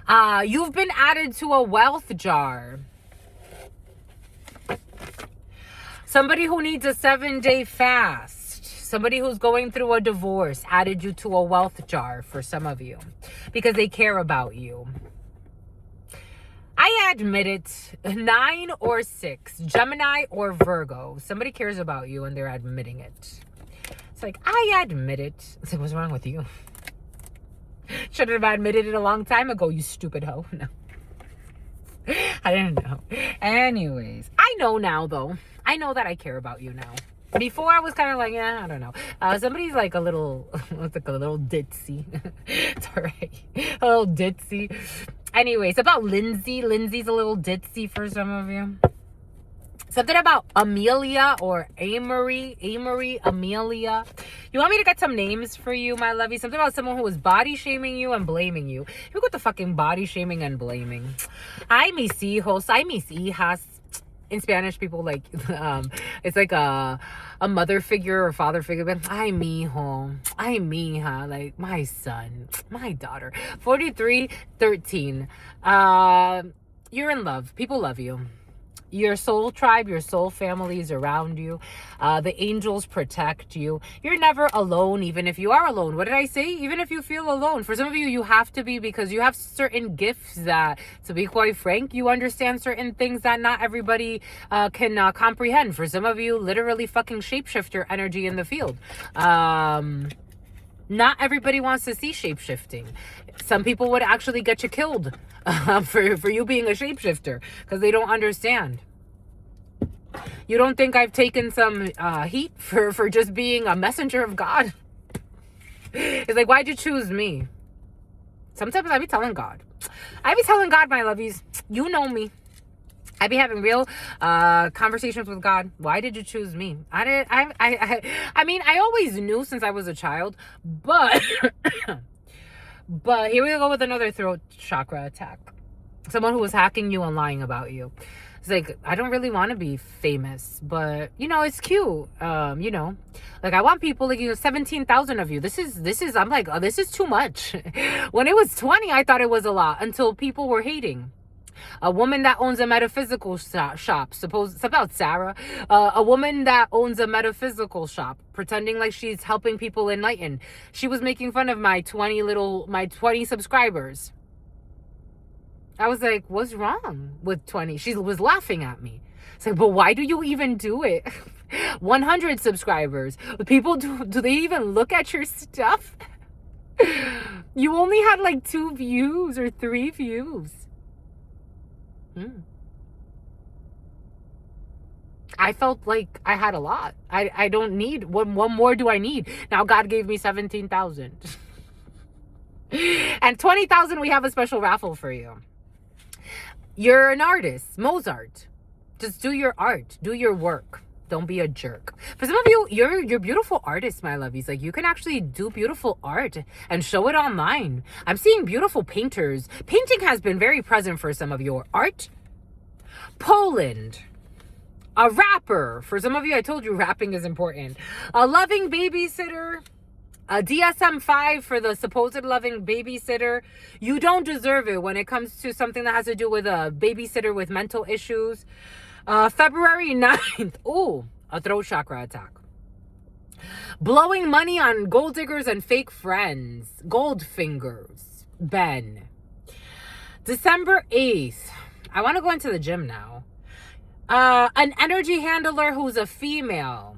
You've been added to a wealth jar. Somebody who needs a 7-day fast. Somebody who's going through a divorce added you to a wealth jar for some of you because they care about you. I admit it, 9 or 6, Gemini or Virgo. Somebody cares about you and they're admitting it. It's like, I admit it. It's like, what's wrong with you? Should have admitted it a long time ago, you stupid hoe. No. I didn't know. Anyways, I know now though. I know that I care about you now. Before I was kind of like, yeah, I don't know. Somebody's like a little, it's like a little ditzy. It's all right. A little ditzy. Anyways, about Lindsay. Lindsay's a little ditzy for some of you. Something about Amelia or Amory, Amelia. You want me to get some names for you, my lovey? Something about someone who was body shaming you and blaming you. You got the fucking body shaming and blaming. Ay, mis hijos. Ay, mis hijas. In Spanish, people like, it's like a mother figure or father figure. But ay, mijo. Ay, mija. Like, my son. My daughter. 4313. You're in love. People love you. Your soul tribe, your soul family is around you. The angels protect you. You're never alone, even if you are alone. What did I say? Even if you feel alone. For some of you, you have to be, because you have certain gifts that, to be quite frank, you understand certain things that not everybody can comprehend. For some of you, literally fucking shapeshifter energy in the field. Not everybody wants to see shapeshifting. Some people would actually get you killed for you being a shapeshifter because they don't understand. You don't think I've taken some heat for just being a messenger of God? It's like, why'd you choose me? Sometimes I be telling God. I be telling God, my lovies, you know me. I be having real conversations with God. Why did you choose me? I mean, I always knew since I was a child, but but here we go with another throat chakra attack. Someone who was hacking you and lying about you. It's like, I don't really want to be famous, but you know, it's cute. You know, like I want people like, you know, 17,000 of you. This is, I'm like, oh, this is too much. When it was 20, I thought it was a lot until people were hating. A woman that owns a metaphysical shop, it's about Sarah, a woman that owns a metaphysical shop, pretending like she's helping people enlighten. She was making fun of my 20 subscribers. I was like, what's wrong with 20? She was laughing at me. It's like, but why do you even do it? 100 subscribers. People, do they even look at your stuff? You only had like 2 views or 3 views. I felt like I had a lot. I don't need, what more do I need? Now God gave me 17,000. And 20,000, we have a special raffle for you. You're an artist, Mozart. Just do your art, do your work. Don't be a jerk. For some of you, you're beautiful artists, my lovies. Like, you can actually do beautiful art and show it online. I'm seeing beautiful painters. Painting has been very present for some of your art. Poland. A rapper. For some of you, I told you rapping is important. A loving babysitter. A DSM-5 for the supposed loving babysitter. You don't deserve it when it comes to something that has to do with a babysitter with mental issues. February 9th. Ooh, a throat chakra attack. Blowing money on gold diggers and fake friends. Gold fingers. Ben. December 8th. I want to go into the gym now. An energy handler who's a female.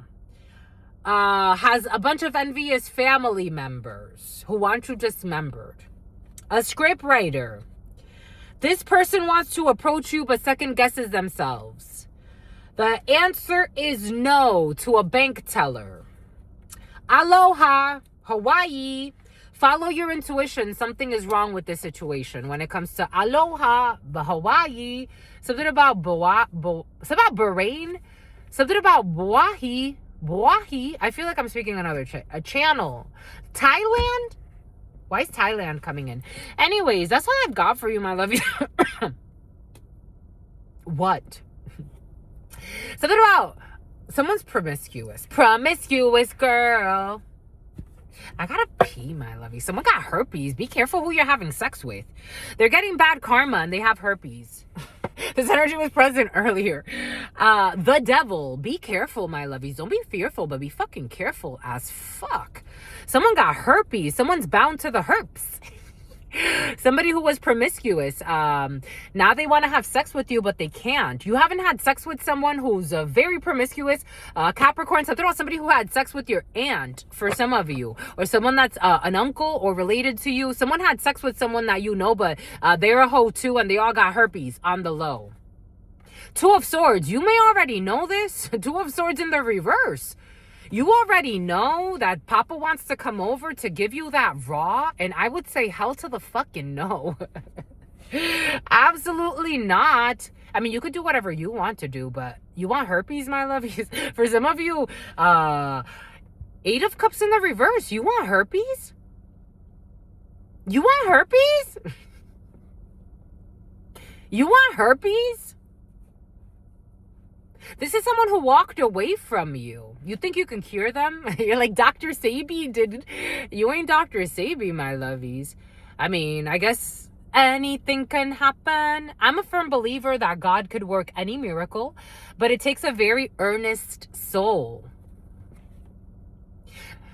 Has a bunch of envious family members who want you dismembered. A script writer. This person wants to approach you but second guesses themselves. The answer is no to a bank teller. Aloha, Hawaii. Follow your intuition. Something is wrong with this situation. When it comes to aloha, Hawaii, something about something about Bahrain, something about Buahi. I feel like I'm speaking another a channel. Thailand? Why is Thailand coming in? Anyways, that's all I've got for you, my love. What? Something about someone's promiscuous. Promiscuous girl. I gotta pee, my lovey. Someone got herpes. Be careful who you're having sex with. They're getting bad karma and they have herpes. This energy was present earlier. The devil. Be careful, my lovies. Don't be fearful, but be fucking careful as fuck. Someone got herpes. Someone's bound to the herpes. Somebody who was promiscuous. Now they want to have sex with you, but they can't. You haven't had sex with someone who's very promiscuous. Capricorn. Something about somebody who had sex with your aunt for some of you. Or someone that's an uncle or related to you. Someone had sex with someone that you know, but they're a hoe too, and they all got herpes on the low. 2 of Swords. You may already know this. 2 of Swords in the reverse. You already know that Papa wants to come over to give you that raw, and I would say hell to the fucking no. Absolutely not. I mean, you could do whatever you want to do, but you want herpes, my lovies? For some of you, 8 of Cups in the reverse. You want herpes? You want herpes? You want herpes? This is someone who walked away from you. You think you can cure them? You're like Dr. Sebi did. You ain't Dr. Sebi, my lovies. I mean, I guess anything can happen. I'm a firm believer that God could work any miracle, but it takes a very earnest soul.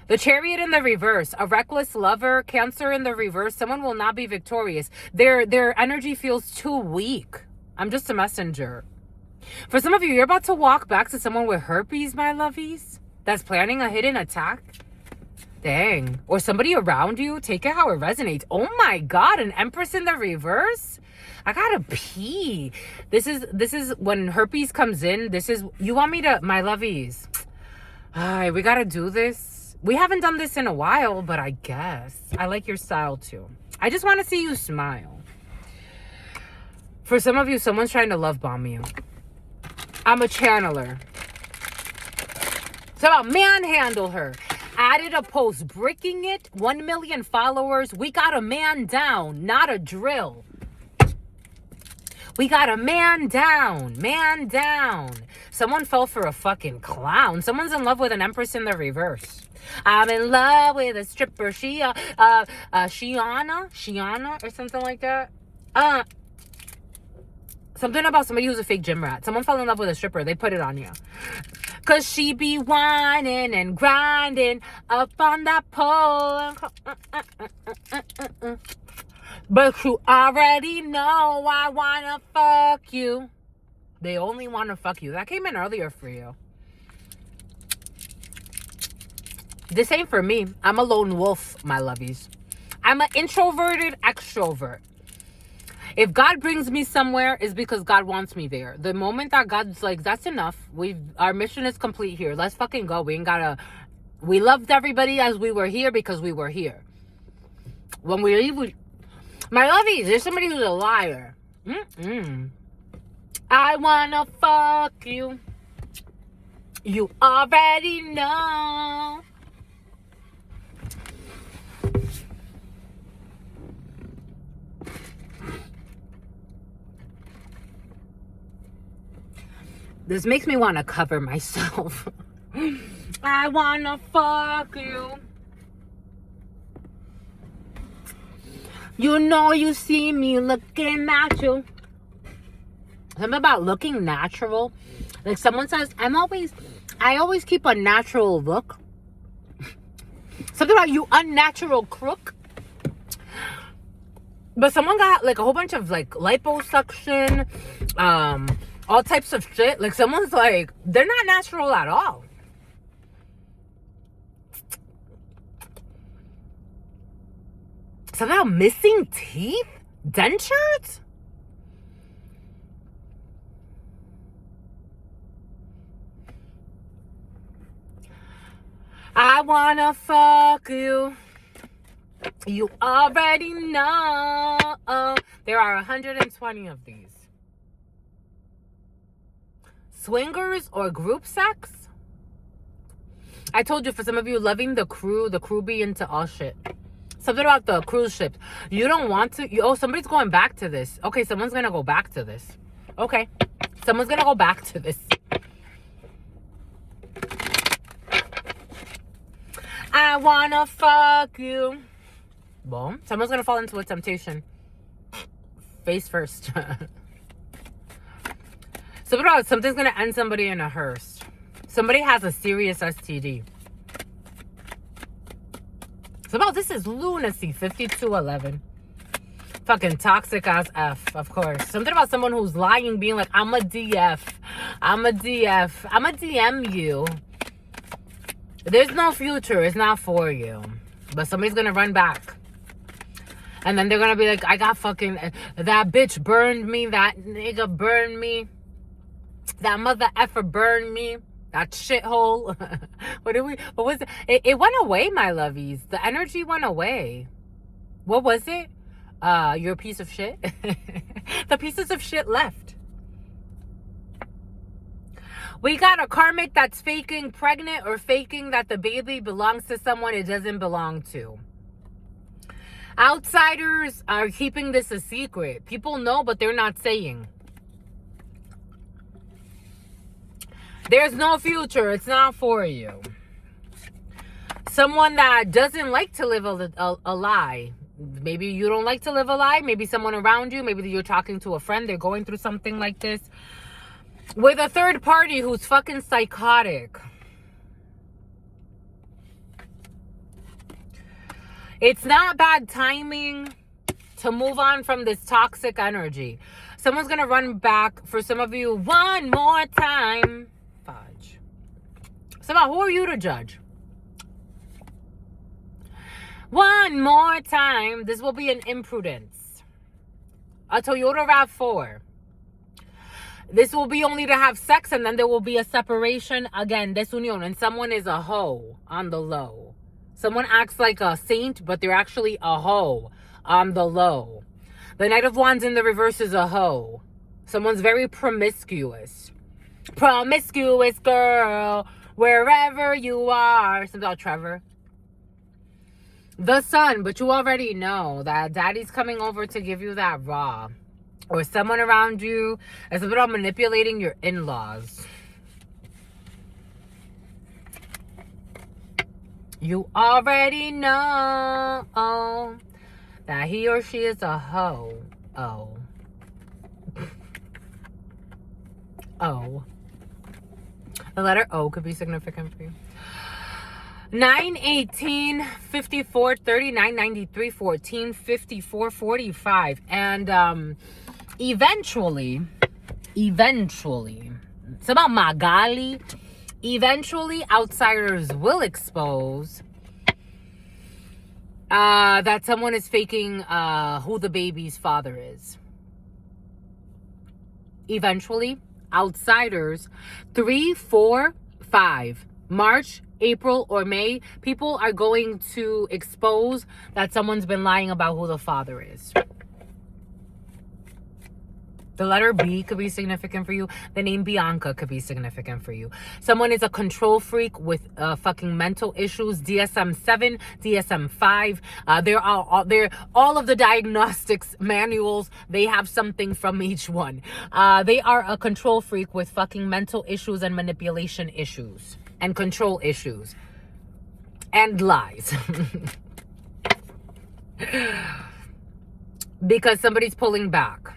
The Chariot in the reverse, a reckless lover, Cancer in the reverse. Someone will not be victorious. Their energy feels too weak. I'm just a messenger. For some of you, you're about to walk back to someone with herpes, my lovies, that's planning a hidden attack. Dang. Or somebody around you. Take it how it resonates. Oh my God, an Empress in the reverse? I gotta pee. This is when herpes comes in. You want me to, my lovies. We gotta do this. We haven't done this in a while, but I guess. I like your style too. I just want to see you smile. For some of you, someone's trying to love bomb you. I'm a channeler. So I'll manhandle her. Added a post, bricking it. 1 million followers. We got a man down, not a drill. We got a man down. Man down. Someone fell for a fucking clown. Someone's in love with an empress in the reverse. I'm in love with a stripper. Shiana or something like that. Something about somebody who's a fake gym rat. Someone fell in love with a stripper. They put it on you. Cause she be whining and grinding up on that pole. But you already know I wanna fuck you. They only wanna fuck you. That came in earlier for you. This ain't for me. I'm a lone wolf, my lovies. I'm an introverted extrovert. If God brings me somewhere, it's because God wants me there. The moment that God's like, that's enough. Our mission is complete here. Let's fucking go. We loved everybody as we were here because we were here. When we leave, my lovies, there's somebody who's a liar. I wanna fuck you. You already know. This makes me want to cover myself. I want to fuck you. You know you see me looking at you. Something about looking natural. Like someone says, I always keep a natural look. Something about you unnatural crook. But someone got like a whole bunch of like liposuction, all types of shit. Like someone's like, they're not natural at all. Somehow missing teeth? Dentures? I wanna fuck you. You already know. There are 120 of these. Swingers or group sex? I told you, for some of you loving the crew be into all shit. Something about the cruise ships. You don't want to. Somebody's going back to this. Okay, someone's gonna go back to this. Okay, someone's gonna go back to this. I wanna fuck you. Well, someone's gonna fall into a temptation. Face first. Something's gonna end somebody in a hearse. Somebody has a serious STD. This is lunacy. 5211. Fucking toxic ass F, of course. Something about someone who's lying, being like, I'm a DF. I'ma DM you. There's no future. It's not for you. But somebody's gonna run back. And then they're gonna be like, I got fucking, that bitch burned me. That nigga burned me. That mother effer burned me. That shithole. What was it? It went away, my lovies. The energy went away. What was it? You're a piece of shit. The pieces of shit left. We got a karmic that's faking pregnant or faking that the baby belongs to someone it doesn't belong to. Outsiders are keeping this a secret. People know, but they're not saying. There's no future. It's not for you. Someone that doesn't like to live a lie. Maybe you don't like to live a lie. Maybe someone around you. Maybe you're talking to a friend. They're going through something like this. With a third party who's fucking psychotic. It's not bad timing to move on from this toxic energy. Someone's going to run back for some of you one more time. Fudge. So who are you to judge? One more time. This will be an imprudence. A Toyota RAV4. This will be only to have sex, and then there will be a separation. Again, desunión. And someone is a hoe on the low. Someone acts like a saint, but they're actually a hoe on the low. The Knight of Wands in the reverse is a hoe. Someone's very promiscuous. Promiscuous girl, wherever you are. Something about Trevor. The Sun, but you already know that daddy's coming over to give you that raw. or someone around you is about manipulating your in-laws. You already know that he or she is a hoe. Oh. O. The letter O could be significant for you. 9, 18, 54, 39, 93, 14, 54, 45. And eventually, it's about Magali. Eventually, outsiders will expose that someone is faking who the baby's father is. Eventually, outsiders, 3, 4, 5, March, April, or May, people are going to expose that someone's been lying about who the father is. The letter B could be significant for you. The name Bianca could be significant for you. Someone is a control freak with fucking mental issues. DSM-7, DSM-5. They're all of the diagnostics manuals. They have something from each one. They are a control freak with fucking mental issues and manipulation issues and control issues and lies. Because somebody's pulling back.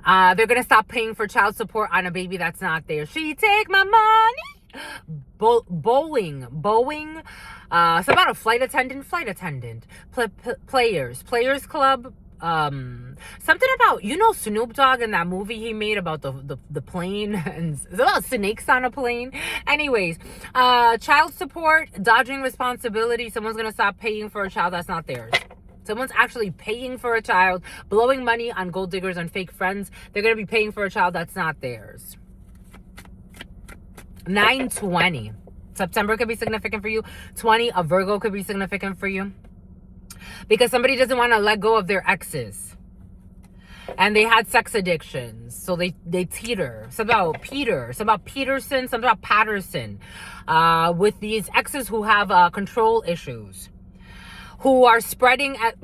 They're going to stop paying for child support on a baby that's not there. She take my money. Boeing. It's about a flight attendant. Players Club. Something about, Snoop Dogg and that movie he made about the plane. And it's about snakes on a plane. Anyways, child support, dodging responsibility. Someone's going to stop paying for a child that's not theirs. Someone's actually paying for a child, blowing money on gold diggers and fake friends. They're going to be paying for a child that's not theirs. 9/20. September could be significant for you. 20, a Virgo could be significant for you. Because somebody doesn't want to let go of their exes. And they had sex addictions. So they teeter. It's about Peter. It's about Peterson. Something about Patterson. With these exes who have control issues. Who are spreading at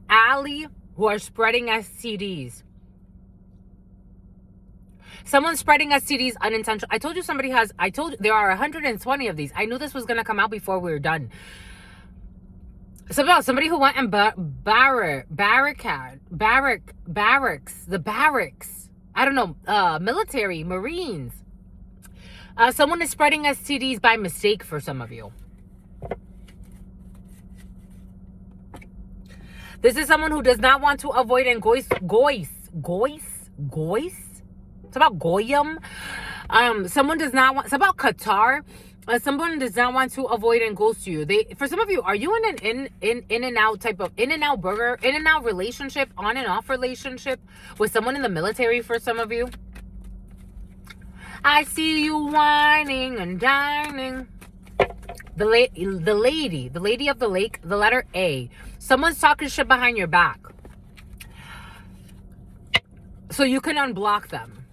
Allie, who are spreading STDs. Someone's spreading STDs unintentionally. I told you there are 120 of these. I knew this was going to come out before we were done. It's about somebody who went in barracks, I don't know, military, Marines. Someone is spreading STDs by mistake for some of you. This is someone who does not want to avoid and gois. It's about goyim. Someone does not want. It's about Qatar. Someone does not want to avoid and ghost you. For some of you, are you in an in and out type of in and out burger, in and out relationship, on and off relationship with someone in the military? For some of you, I see you whining and dining. The lady of the lake, the letter A. Someone's talking shit behind your back. So you can unblock them.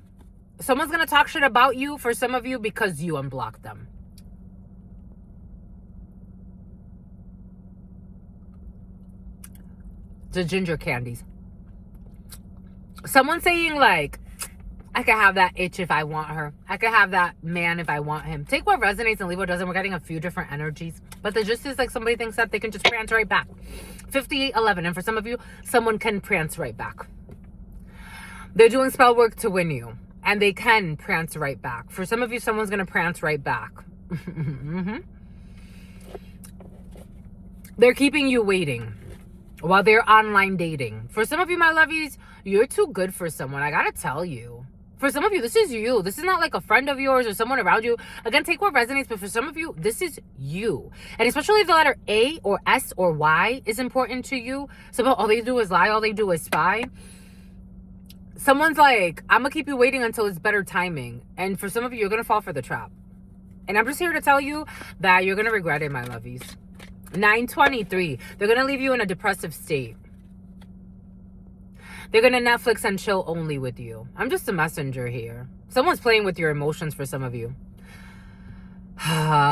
Someone's going to talk shit about you for some of you because you unblocked them. The ginger candies. Someone saying like, I could have that itch if I want her. I could have that man if I want him. Take what resonates and leave what doesn't. We're getting a few different energies. But the gist is like somebody thinks that they can just prance right back. 5811. And for some of you, someone can prance right back. They're doing spell work to win you. And they can prance right back. For some of you, someone's going to prance right back. Mm-hmm. They're keeping you waiting while they're online dating. For some of you, my lovies, you're too good for someone. I got to tell you. For some of you, this is you. This is not like a friend of yours or someone around you. Again, take what resonates, but for some of you, this is you. And especially if the letter A or S or Y is important to you. So all they do is lie, all they do is spy. Someone's like, I'm going to keep you waiting until it's better timing. And for some of you, you're going to fall for the trap. And I'm just here to tell you that you're going to regret it, my lovies. 9/23. They're going to leave you in a depressive state. They're going to Netflix and chill only with you. I'm just a messenger here. Someone's playing with your emotions for some of you.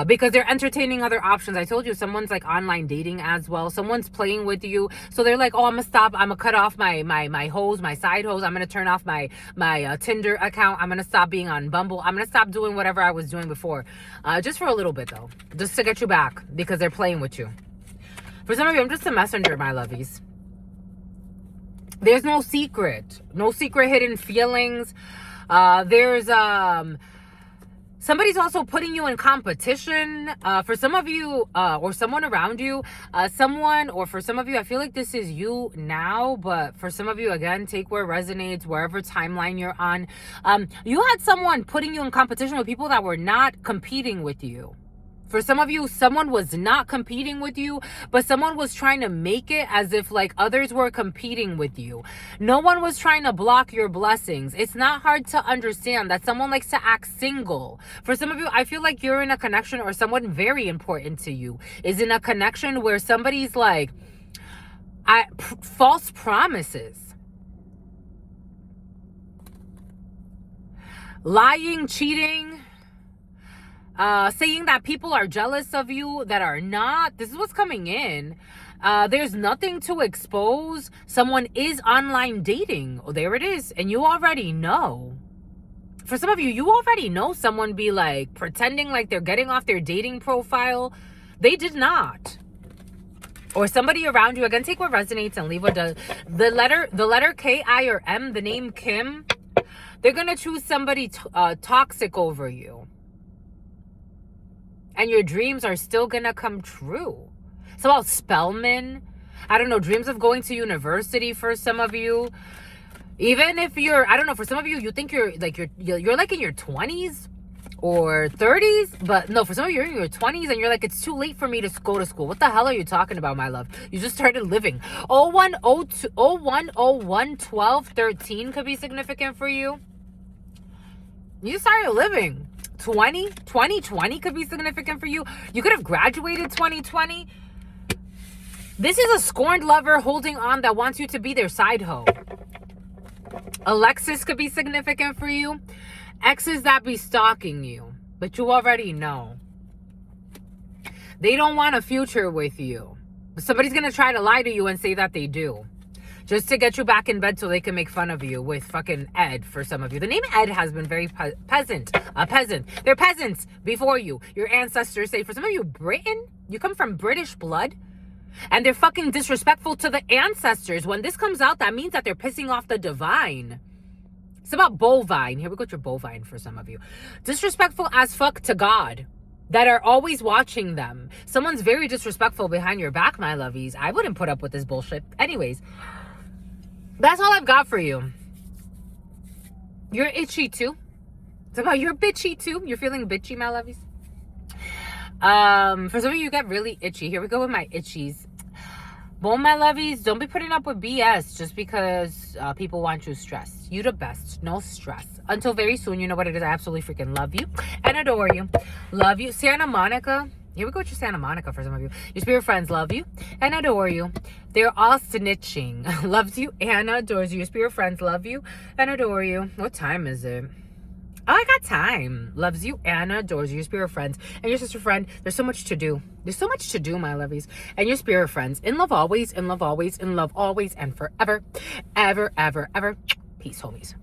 Because they're entertaining other options. I told you, someone's like online dating as well. Someone's playing with you. So they're like, oh, I'm gonna stop. I'm gonna cut off my hoes, my side hoes. I'm gonna turn off my Tinder account. I'm gonna stop being on Bumble. I'm gonna stop doing whatever I was doing before. Just for a little bit though. Just to get you back, because they're playing with you. For some of you, I'm just a messenger, my lovies. There's no secret. No secret hidden feelings. There's somebody's also putting you in competition. For some of you, or someone around you, or for some of you, I feel like this is you now, but for some of you, again, take where resonates, wherever timeline you're on. You had someone putting you in competition with people that were not competing with you. For some of you, someone was not competing with you, but someone was trying to make it as if like others were competing with you. No one was trying to block your blessings. It's not hard to understand that someone likes to act single. For some of you, I feel like you're in a connection, or someone very important to you is in a connection where somebody's like, false promises. Lying, cheating, saying that people are jealous of you that are not. This is what's coming in. There's nothing to expose. Someone is online dating. Oh, there it is. And you already know. For some of you, you already know someone be like pretending like they're getting off their dating profile. They did not. Or somebody around you, again, take what resonates and leave what does. The letter K, I, or M, the name Kim, they're going to choose somebody toxic over you. And your dreams are still gonna come true. It's about Spellman. I don't know, dreams of going to university for some of you. Even if you're, I don't know, for some of you, you think you're like in your 20s or 30s. But no, for some of you, you're in your 20s and you're like, it's too late for me to go to school. What the hell are you talking about, my love? You just started living. 01/12/13 could be significant for you. You started living. 2020 could be significant for you. You could have graduated 2020. This is a scorned lover holding on that wants you to be their side hoe. Alexis could be significant for you. Exes that be stalking you, but you already know. They don't want a future with you. Somebody's going to try to lie to you and say that they do. Just to get you back in bed so they can make fun of you with fucking Ed for some of you. The name Ed has been very peasant. They're peasants before you. Your ancestors say. For some of you, Britain, you come from British blood. And they're fucking disrespectful to the ancestors. When this comes out, that means that they're pissing off the divine. It's about bovine. Here we go to your bovine for some of you. Disrespectful as fuck to God. That are always watching them. Someone's very disrespectful behind your back, my lovies. I wouldn't put up with this bullshit. Anyways. That's all I've got for you. You're itchy too. It's about you're bitchy too. You're feeling bitchy, my lovies. For some of you get really itchy. Here we go with my itchies. Well, my lovies, don't be putting up with BS just because people want you stressed. You the best. No stress. Until very soon, you know what it is. I absolutely freaking love you and adore you. Love you. Santa Monica. Here we go with your Santa Monica for some of you. Your spirit friends love you and adore you. They're all snitching. Loves you and adores you. Your spirit friends love you and adore you. What time is it? Oh, I got time. Loves you and adores you. Your spirit friends and your sister friend. There's so much to do. There's so much to do, my lovies. And your spirit friends. In love always, in love always, in love always, and forever. Ever, ever, ever. Peace, homies.